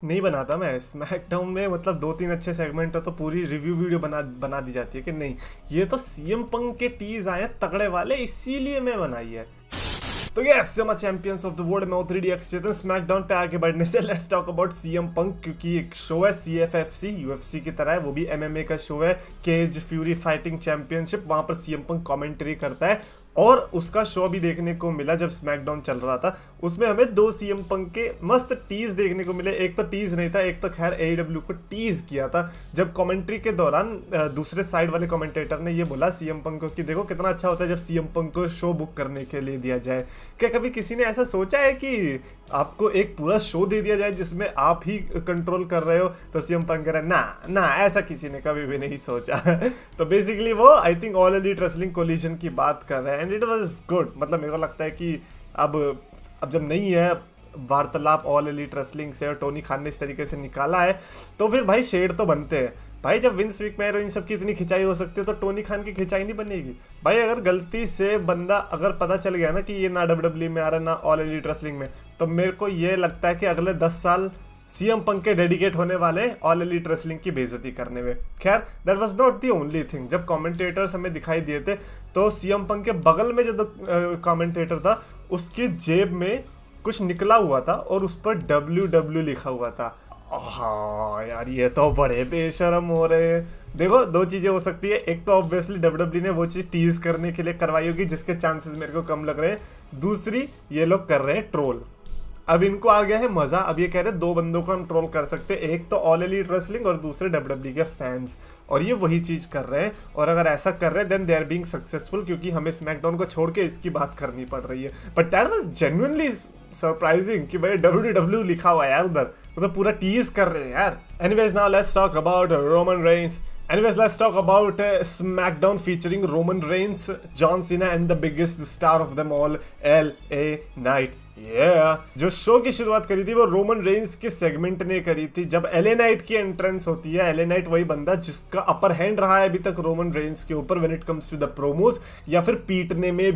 नहीं बनाता मैं स्मैकडाउन में, मतलब 2-3 अच्छे सेगमेंट हो तो पूरी रिव्यू वीडियो बना दी जाती है कि नहीं ये तो सीएम पंक के टीज आए हैं तगड़े वाले, इसीलिए मैं बनाई है। तो yes champions of the world में 3DX चेतन स्मैकडाउन पे आगे बढ़ने से let's talk about CM Punk, क्योंकि एक शो है CFFC UFC की तरह है, वो भी MMA का शो है, केज फ्यूरी फाइटिंग चैंपियनशिप। वहां पर सीएम पंक कमेंट्री करता है और उसका शो भी देखने को मिला जब स्मैकडाउन चल रहा था। उसमें हमें 2 सीएम पंक के मस्त टीज देखने को मिले। एक तो टीज नहीं था, एक तो खैर AEW को टीज किया था जब कमेंट्री के दौरान दूसरे साइड वाले कमेंटेटर ने ये बोला सीएम पंक को कि देखो कितना अच्छा होता है जब सीएम पंक को शो बुक करने के लिए दिया जाए। क्या कभी किसी ने ऐसा सोचा है कि आपको एक पूरा शो दे दिया जाए जिसमें आप ही कंट्रोल कर रहे हो? तो सीएम पंक कह रहा है ना ना, ऐसा किसी ने कभी भी नहीं सोचा। तो बेसिकली वो I think all elite wrestling collision की बात कर रहे हैं एंड इट वाज गुड। मतलब मेरे को लगता है कि अब जब नहीं है वार्तालाप ऑल एलीट रेसलिंग से और टोनी खान ने इस तरीके से निकाला है तो फिर भाई शेड तो बनते हैं। भाई जब विंस मैकमैन और इन सब की इतनी खिंचाई हो सकती है तो टोनी खान की खिंचाई नहीं बनेगी? भाई अगर गलती से बंदा अगर पता चल गया ना कि ये ना WWE में आ रहा है ना ऑल एलीट रेसलिंग में, तो मेरे को ये लगता है कि अगले 10 साल सीएम पंक के डेडिकेट होने वाले ऑल एलीट रेसलिंग की बेइज्जती करने में। खैर that was not the only thing. जब कमेंटेटर्स हमें दिखाई दिए थे तो सीएम पंक के बगल में जो कमेंटेटर था उसकी जेब में कुछ निकला हुआ था और उस पर WW लिखा हुआ था। हाँ यार ये तो बड़े बेशरम हो रहे हैं। देखो 2 चीजें हो सकती है, एक तो ऑब्वियसली WWE ने वो चीज टीज करने के लिए करवाई होगी जिसके चांसेस मेरे को कम लग रहे हैं। दूसरी ये लोग कर रहे हैं ट्रोल। अब इनको आ गया है मजा। अब ये कह रहे हैं 2 बंदों को हम ट्रोल कर सकते हैं, एक तो ऑल एलीट रेसलिंग और दूसरे WWE के फैंस, और ये वही चीज कर रहे हैं। और अगर ऐसा कर रहे हैं then they are being successful, क्योंकि हमें स्मैकडाउन को छोड़ के इसकी बात करनी पड़ रही है। But that was genuinely surprising कि भाई WWE लिखा हुआ है यार उधर, मतलब पूरा टीज कर रहे हैं यार। Anyways now let's talk about Roman Reigns. Anyways, let's talk about SmackDown featuring Roman Reigns, John Cena and the biggest star of them all, LA Knight. जो शो की शुरुआत करी थी वो रोमन रेंस के सेगमेंट ने करी थी। जब LA Knight की एंट्रेंस होती है, LA Knight वही बंदा जिसका अपर हैंड रहा है अभी तक रोमन रेंस के ऊपर when it comes to the promos या फिर पीटने में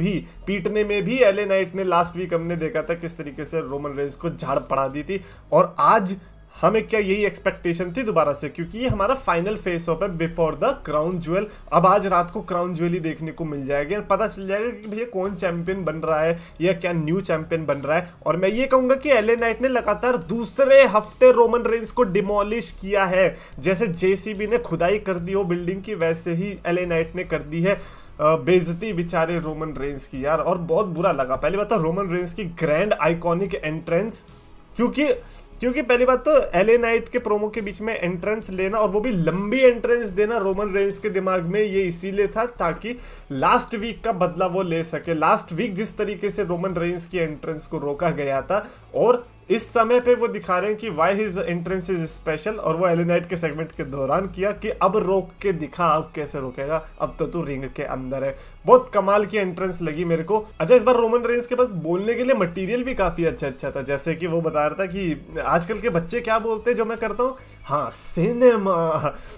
भी LA Knight ने लास्ट वीक हमने देखा था किस तरीके से रोमन रेंस को झाड़ पड़ा दी थी। और आज हमें क्या यही एक्सपेक्टेशन थी दोबारा से, क्योंकि ये हमारा फाइनल फेस ऑफ है बिफोर द क्राउन ज्वेल। अब आज रात को क्राउन ज्वेल ही देखने को मिल जाएगा, पता चल जाएगा कि भैया कौन चैंपियन बन रहा है या क्या न्यू चैंपियन बन रहा है। और मैं ये कहूंगा कि LA Knight ने लगातार दूसरे हफ्ते रोमन रेंस को डिमोलिश किया है। जैसे JCB ने खुदाई कर दी हो बिल्डिंग की, वैसे ही LA Knight ने कर दी है बेइज्जती बेचारे रोमन रेंस की यार। और बहुत बुरा लगा। पहली बात तो रोमन रेंस की ग्रैंड आइकॉनिक एंट्रेंस, क्योंकि पहली बात तो LA Knight के प्रोमो के बीच में एंट्रेंस लेना और वो भी लंबी एंट्रेंस देना रोमन रेंस के दिमाग में ये इसीलिए था ताकि लास्ट वीक का बदला वो ले सके। लास्ट वीक जिस तरीके से रोमन रेंस की एंट्रेंस को रोका गया था और इस समय पे वो दिखा रहे हैं कि why his entrance is special, और वो LA Knight के सेगमेंट के दौरान किया कि अब रोक के दिखा, अब कैसे रोकेगा, अब तो तू रिंग के अंदर है। बहुत कमाल की एंट्रेंस लगी मेरे को। अच्छा इस बार रोमन रेंस के पास बोलने के लिए मटेरियल भी काफी अच्छा था। जैसे कि वो बता रहा था कि आजकल के बच्चे क्या बोलते हैं जो मैं करता हूँ, हाँ सिनेमा।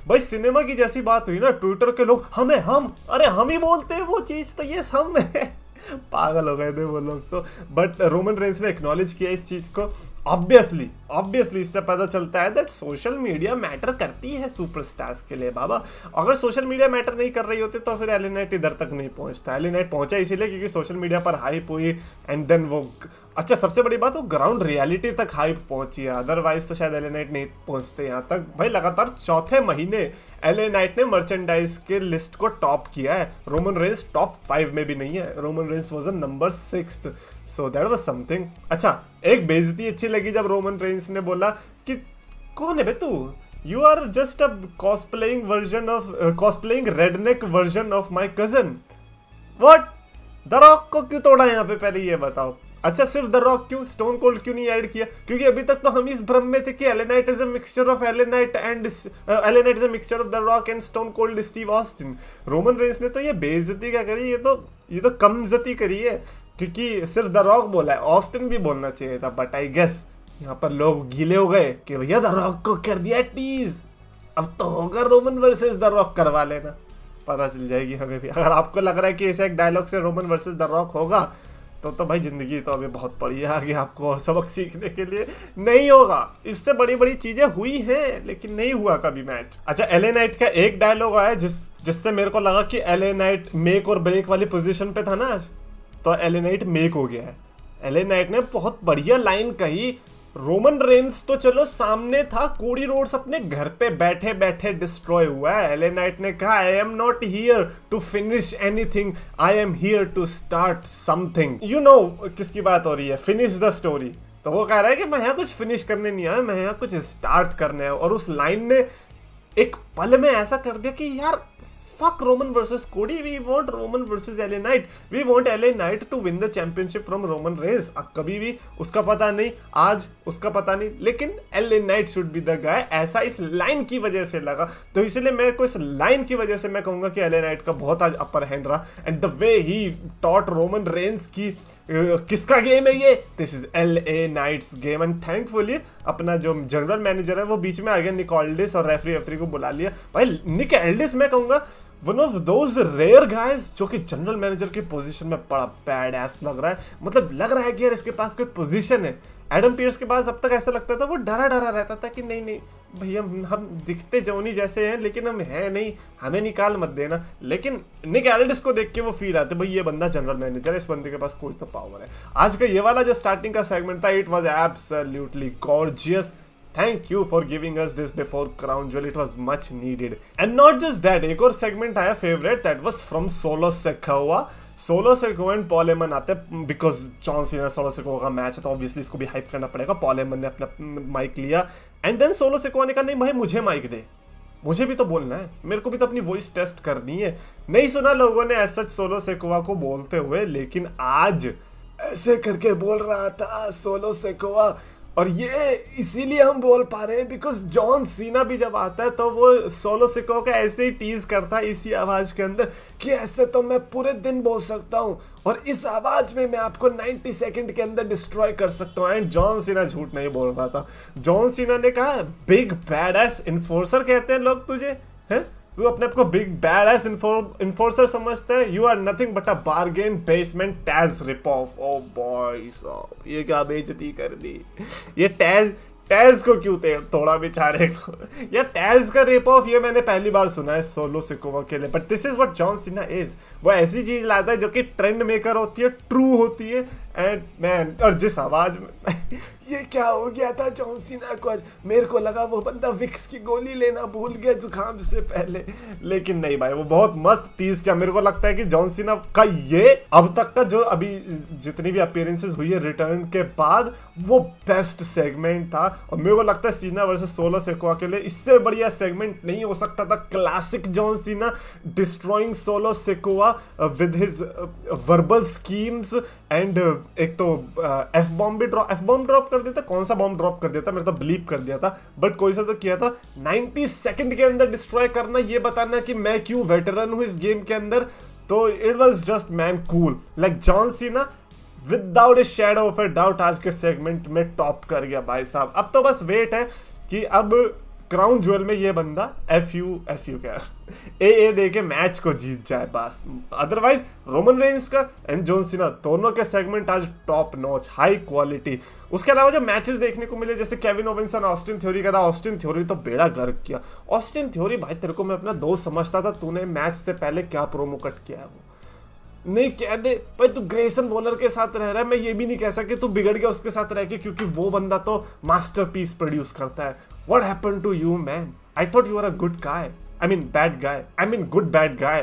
भाई सिनेमा की जैसी बात हुई ना, ट्विटर के लोग अरे हम ही बोलते हैं वो चीज, तो ये हम है। पागल हो गए थे वो लोग तो। बट रोमन रेंस ने एक्नॉलेज किया इस चीज को। ऑब्वियसली इससे पता चलता है दैट सोशल मीडिया मैटर करती है सुपरस्टार्स के लिए बाबा। अगर सोशल मीडिया मैटर नहीं कर रही होती तो फिर LA Knight इधर तक नहीं पहुंचता। LA Knight पहुंचा इसीलिए क्योंकि सोशल मीडिया पर हाइप हुई एंड देन वो, अच्छा सबसे बड़ी बात वो ग्राउंड रियलिटी तक हाइप पहुंची है, अदरवाइज तो शायद LA Knight नहीं पहुंचते यहाँ तक। भाई लगातार 4थे महीने LA Knight ने मर्चेंडाइज के लिस्ट को टॉप किया है। रोमन रेंस टॉप 5 में भी नहीं है, Roman Reigns was number 6th, so that was something. अच्छा एक बेइज्जती अच्छी लगी जब रोमन रेंस ने बोला कि कौन है बे तू, you are just a cosplaying redneck version of my cousin. What, the rock को क्यों तोड़ा यहाँ पे, पहले ये बताओ। अच्छा सिर्फ द रॉक क्यों, स्टोन कोल्ड क्यों नहीं ऐड किया? क्योंकि अभी तक तो हम इस भ्रम में थे कि LA Knight is a mixture of LA Knight is a mixture of the rock and stone cold Steve Austin. Roman Reigns ने तो ये बेइज्जती क्या करी, ये तो कमजती करी है, क्योंकि सिर्फ द रॉक बोला है, ऑस्टिन भी बोलना चाहिए था। बट आई गेस यहाँ पर लोग गीले हो गए कि भैया द रॉक को कर दिया टीज, अब तो होगा रोमन वर्सेस द रॉक, करवा लेना, पता चल जाएगी हमें भी। अगर आपको लग रहा है कि ऐसे एक डायलॉग से रोमन वर्सेस द रॉक होगा तो भाई जिंदगी तो अभी बहुत पड़ी है आगे आपको और सबक सीखने के लिए नहीं होगा। इससे बड़ी बड़ी चीजें हुई हैं लेकिन नहीं हुआ कभी मैच। अच्छा, एलए नाइट का एक डायलॉग आया जिससे मेरे को लगा कि एलए नाइट मेक और ब्रेक वाली पोजीशन पे था ना, तो एलए नाइट मेक हो गया है। एलए नाइट ने बहुत बढ़िया लाइन कही, रोमन रेंस तो चलो सामने था, कोडी रोड्स अपने घर पे बैठे बैठे डिस्ट्रॉय हुआ है। एलए नाइट ने कहा I am not here to finish anything, I am here to start something. You know किसकी बात हो रही है, फिनिश द स्टोरी। तो वो कह रहा है कि मैं यहाँ कुछ फिनिश करने नहीं आया, मैं यहाँ कुछ स्टार्ट करने है। और उस लाइन ने एक पल में ऐसा कर दिया कि यार fuck Roman versus Cody, we want Roman versus LA Knight, we want LA Knight to win the championship from Roman Reigns। अब कभी भी उसका पता नहीं, आज उसका पता नहीं, लेकिन LA Knight should be the guy, ऐसा इस लाइन की वजह से लगा। तो इसलिए मैं को इस लाइन की वजह से मैं कहूंगा कि LA Knight का बहुत आज अपर हैंड रहा। And the way he taught Roman Reigns की किसका गेम है ये, this is LA Knight's game. And thankfully अपना जो जनरल मैनेजर है वो बीच में आ गया, निक एल्डिस, और रेफरी को बुला लिया। भाई निक एल्डिस मैं कहूंगा one of those rare guys जो कि जनरल मैनेजर की पोजीशन में बड़ा बैड एस लग रहा है। मतलब लग रहा है कि यार इसके पास कोई पोजीशन है। एडम पियर्स के पास अब तक ऐसा लगता था वो डरा डरा रहता था कि नहीं नहीं भैया हम दिखते जोनी जैसे हैं लेकिन हम हैं नहीं, हमें निकाल मत देना। लेकिन निक एल्डिस को देख के वो फील आते भाई ये बंदा जनरल मैनेजर है, इस बंदे के पास कोई तो पावर है। आज का ये वाला जो स्टार्टिंग का सेगमेंट था, it was absolutely gorgeous. Thank you for giving us this before Crown Jewel. It was much needed. And not just that, एक और segment आया favorite, that was from Solo Sikoa. Solo Sikoa and Paul Heyman आते हैं because John Cena solo Sikoa का match है तो obviously इसको भी हाइप करना पड़ेगा। पॉल हेमन ने अपना माइक लिया एंड देन सोलो सिकोआ ने कहा नहीं भाई मुझे माइक दे, मुझे भी तो बोलना है, मेरे को भी तो अपनी वॉइस टेस्ट करनी है। नहीं सुना लोगों ने ऐसा सोलो सिकोआ को बोलते हुए, लेकिन आज ऐसे करके बोल रहा था सोलो सिकोआ। और ये इसीलिए हम बोल पा रहे हैं बिकॉज जॉन सीना भी जब आता है तो वो सोलो सिकोआ का ऐसे ही टीज करता है इसी आवाज के अंदर कि ऐसे तो मैं पूरे दिन बोल सकता हूँ और इस आवाज में मैं आपको 90 सेकंड के अंदर डिस्ट्रॉय कर सकता हूँ। एंड जॉन सीना झूठ नहीं बोल रहा था। जॉन सीना ने कहा बिग बैड एस इन्फोर्सर कहते हैं लोग तुझे, हैं तू अपने आप को बिग बैड एस इन्फोर्सर समझते हैं, you are nothing but a bargain basement Taz rip off. Oh boys ये क्या बेइज्जती कर दी, ये टैज को क्यों तोड़ा बेचारे को, या टैज का रिप ऑफ ये मैंने पहली बार सुना है सोलो सिकोआ के लिए। But this is what John Cena is, वो ऐसी चीज लाता है जो कि ट्रेंड मेकर होती है, ट्रू होती है। एंड मैन और जिस आवाज में ये क्या हो गया था जॉन सीना को आज, मेरे को लगा वो बंदा विक्स की गोली लेना भूल गया जुकाम से पहले, लेकिन नहीं भाई वो बहुत मस्त टीज किया। मेरे को लगता है कि जॉन सीना का ये अब तक का जो अभी जितनी भी अपीयरेंसेस हुई है रिटर्न के बाद वो बेस्ट सेगमेंट था। और मेरे को लगता है सीना वर्सेस सोलो सिकोआ के लिए इससे बढ़िया सेगमेंट नहीं हो सकता था। Classic John Cena destroying solo Sikoa with his verbal schemes and एक तो एफ बॉम्ब ड्रॉप कर देता, कौन सा बॉम्ब ड्रॉप कर देता, मेरे तो बिलीव कर दिया था बट कोई सा तो किया था। 90 सेकंड के अंदर डिस्ट्रॉय करना, ये बताना कि मैं क्यों वेटरन हूं इस गेम के अंदर, तो it was just man cool. Like John Cena without A shadow of a doubt आज के सेगमेंट में टॉप कर गया भाई साहब। अब तो बस वेट है कि अब क्राउन ज्वेल में ये बंदा एफ यू क्या ए दे के मैच को जीत जाए बस। अदरवाइज रोमन रेंस का एंड जॉन सीना दोनों के सेगमेंट आज टॉप नॉच हाई क्वालिटी। उसके अलावा जो मैचेस देखने को मिले जैसे केविन ओवेंस ऑस्टिन थ्योरी का था, ऑस्टिन थ्योरी तो बेड़ा गर्क किया। ऑस्टिन थ्योरी भाई तेरे को मैं अपना दोस्त समझता था, तूने मैच से पहले क्या प्रोमो कट किया है वो नहीं कह दे भाई, तू ग्रेसन वॉलर के साथ रह रहा है। मैं ये भी नहीं कह सकती तू बिगड़ गया उसके साथ रह के क्योंकि वो बंदा तो मास्टरपीस प्रोड्यूस करता है। What happened to you, man? I thought you were a good guy. I mean bad guy. I mean good bad guy.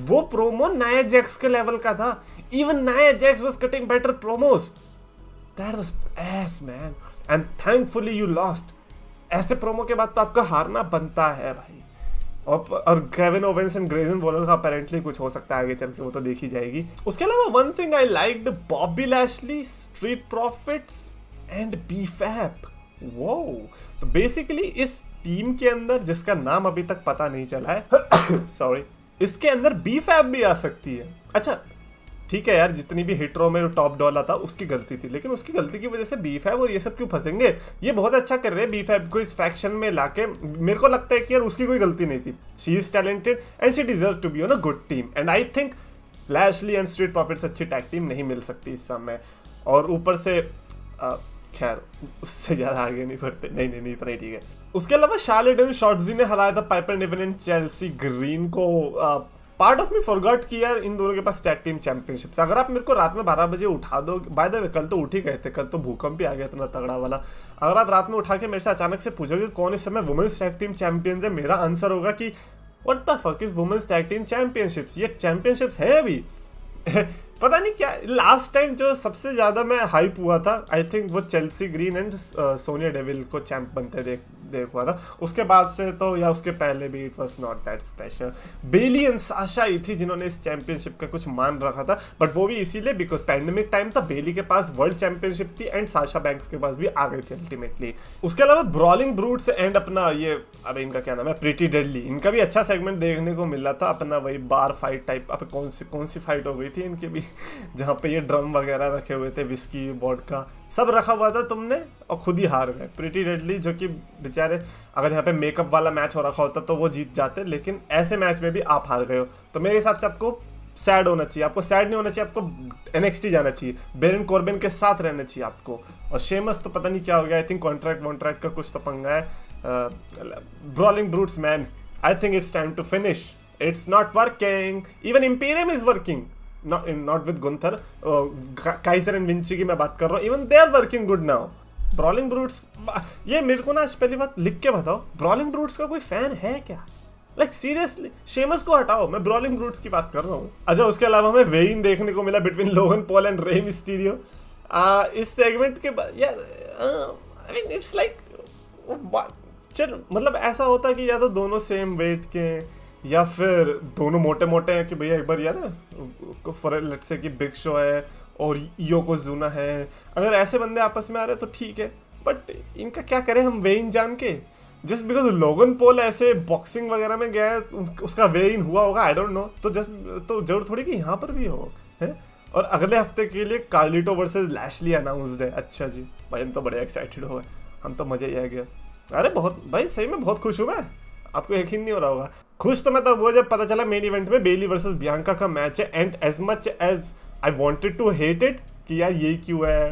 वो प्रोमो नाया जैक्स के लेवल का था। Even Nia Jax was cutting better promos. That was ass, man. And thankfully you lost. ऐसे promo के बाद तो आपका हारना बनता है भाई। और Kevin Owens and Grayson Waller का अपेरेंटली कुछ हो सकता है आगे चल के, वो तो देखी जाएगी। उसके अलावा one thing I liked Bobby Lashley, Street Profits and B Fab. वो तो बेसिकली इस टीम के अंदर जिसका नाम अभी तक पता नहीं चला है सॉरी, इसके अंदर बीफैप भी आ सकती है। अच्छा ठीक है यार, जितनी भी हिट रो में टॉप डॉलर था उसकी गलती थी, लेकिन उसकी गलती की वजह से बीफैप और ये सब क्यों फंसेंगे। ये बहुत अच्छा कर रहे हैं बीफैप को इस फैक्शन में लाके। मेरे को लगता है कि यार उसकी कोई गलती नहीं थी, she is talented and she deserve to be on a good team. And I think Lashley and Street Profits अच्छी टैग टीम नहीं मिल सकती इस समय। और ऊपर से खैर उससे ज़्यादा आगे नहीं बढ़ते, नहीं इतना ही ठीक है। उसके अलावा शार्लेट एंड शॉर्ट्जी ने हराया था पाइपर निवन एंड चेल्सी ग्रीन को। पार्ट ऑफ मी फॉरगॉट कि यार इन दोनों के पास टैग टीम चैंपियनशिप से। अगर आप मेरे को रात में 12 बजे उठा दो, बाय द वे कल तो उठ ही गए थे, कल तो भूकंप ही आ गया इतना तगड़ा वाला। अगर आप रात में उठा के मेरे से अचानक से पूछोगे कौन इस समय वुमेन्स टैग टीम चैंपियंस है, मेरा आंसर होगा कि what the fuck is women's tag team championships. ये चैंपियनशिप्स है अभी पता नहीं क्या। लास्ट टाइम जो सबसे ज्यादा मैं हाइप हुआ था आई थिंक वो Chelsea green and Sonia devil को चैंप बनते देख हुआ था। उसके बाद से तो या उसके पहले भी it was not that special. Bayley and Sasha ही थी जिन्होंने इस चैंपियनशिप का कुछ मान रखा था, बट वो भी इसीलिए बिकॉज पैंडेमिक टाइम था, बेली के पास वर्ल्ड चैंपियनशिप थी एंड साशा बैंक्स के पास भी आ गई थी अल्टीमेटली। उसके अलावा ब्रॉलिंग ब्रूट्स एंड अपना ये अब इनका क्या नाम है प्रीटी डेडली, इनका भी अच्छा सेगमेंट देखने को मिला था। अपना वही बार फाइट टाइप, अब कौन सी फाइट हो गई थी इनकी भी जहाँ पे ये ड्रम वगैरह रखे हुए थे, विस्की वोडका सब रखा हुआ था तुमने और खुद ही हार गए। प्रीटी डेडली जो कि बेचारे अगर यहाँ पे मेकअप वाला मैच हो रखा होता तो वो जीत जाते, लेकिन ऐसे मैच में भी आप हार गए हो। तो मेरे हिसाब से आपको सैड होना चाहिए, आपको सैड नहीं होना चाहिए, आपको NXT जाना चाहिए, बेरन कॉर्बिन के साथ रहना चाहिए आपको। और शेमस तो पता नहीं क्या हो गया, आई थिंक कॉन्ट्रैक्ट का कुछ तो पंगा है। Brawling brutes man, I think it's time to finish, it's not working, even Imperium is working, not with Gunther, Kaiser and Vinci की मैं बात कर रहा हूँ, even they are working good now. Brawling brutes, ये मेरे को ना आज पहली बात लिख के बताओ, ब्रॉलिंग ब्रूट्स का कोई फैन है क्या? लाइक सीरियसली, शेमस को हटाओ, मैं ब्रॉलिंग ब्रूट्स की बात कर रहा हूँ। अच्छा उसके अलावा हमें वेइन देखने को मिला between Logan Paul and Rey Mysterio. इस सेगमेंट के बाद यार आई मीन इट्स लाइक चल, मतलब ऐसा होता है कि या तो दोनों सेम वेट के या फिर दोनों मोटे मोटे हैं कि भैया एक बार यार फॉर लेट्स से कि बिग शो है और योकोजुना है, अगर ऐसे बंदे आपस में आ रहे हैं तो ठीक है, बट इनका क्या करें हम वेइन जान के? जस्ट बिकॉज लोगन पॉल ऐसे बॉक्सिंग वगैरह में गया है उसका वेइन हुआ होगा, आई डोंट नो, तो जरूर थोड़ी कि यहाँ पर भी हो है। और अगले हफ्ते के लिए कार्लिटो वर्सेस लैशली अनाउंस्ड है। अच्छा जी भाई, हम तो बड़े एक्साइटेड हो गए, हम तो मजा ही आ गया। अरे बहुत भाई, सही में बहुत खुश हूँ मैं, आपको यकीन नहीं हो रहा होगा। खुश तो मैं तब वो जब पता चला मेन इवेंट में बेली वर्सेस बियांका का मैच है, and as much as I wanted to hate it कि यार ये क्यों है,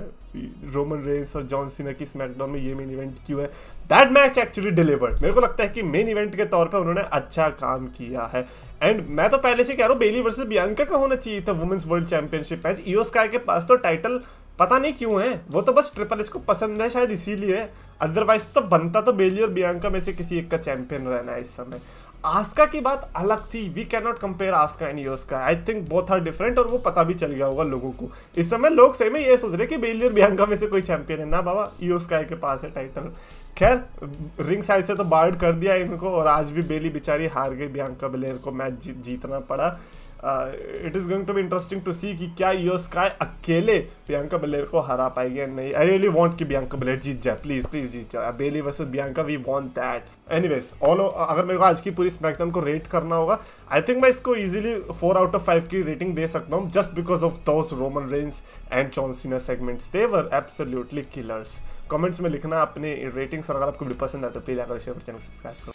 रोमन रेंस और जॉन सीना की स्मैकडाउन में ये मेन इवेंट क्यों है, दैट मैच एक्चुअली डिलीवर्ड। मेरे को लगता है कि मेन इवेंट के तौर पे उन्होंने अच्छा काम किया है। एंड मैं तो पहले से कह रहा हूँ बेली वर्सेस बियांका का होना चाहिए था वुमेन्स वर्ल्ड चैंपियनशिप मैच। इयो स्काई के पास तो टाइटल पता नहीं क्यों है, वो तो बस ट्रिपल एच को पसंद है शायद इसीलिए, अदरवाइज तो बनता तो बेली और बियांका में से किसी एक का चैंपियन रहना है इस समय। आस्का की बात अलग थी, we can not compare Asuka and Iyo Sky, I think both are different, और वो पता भी चल गया होगा लोगों को। इस समय लोग सही में ये सोच रहे कि बेली और बियांका में से कोई चैंपियन है ना बाबा, इयो स्काई के पास है टाइटल। खैर रिंग साइड से तो बार्ड कर दिया इनको, और आज भी बेली बेचारी हार गई, बियांका बेलेयर को मैच जीतना पड़ा। It is going to be interesting to see कि क्या इयो स्काई अकेले बियांका बेलेयर को हरा पाएगी या नहीं। आई रियली वांट कि बियांका बेलेयर जीत जाए, प्लीज जीत जाए, Bayley versus Bianca, we want that. Anyways अगर मेरे को आज की पूरी स्मैकडाउन को रेट करना होगा, आई थिंक मैं इसको इजीली 4 out of 5 की रेटिंग दे सकता हूँ, just because of those Roman Reigns and John Cena segments, they were absolutely killers. Comments में लिखना अपने रेटिंग्स, और अगर आपको वीडियो पसंद आए तो प्लीज अगर शेयर चैनल सब्सक्राइब करो।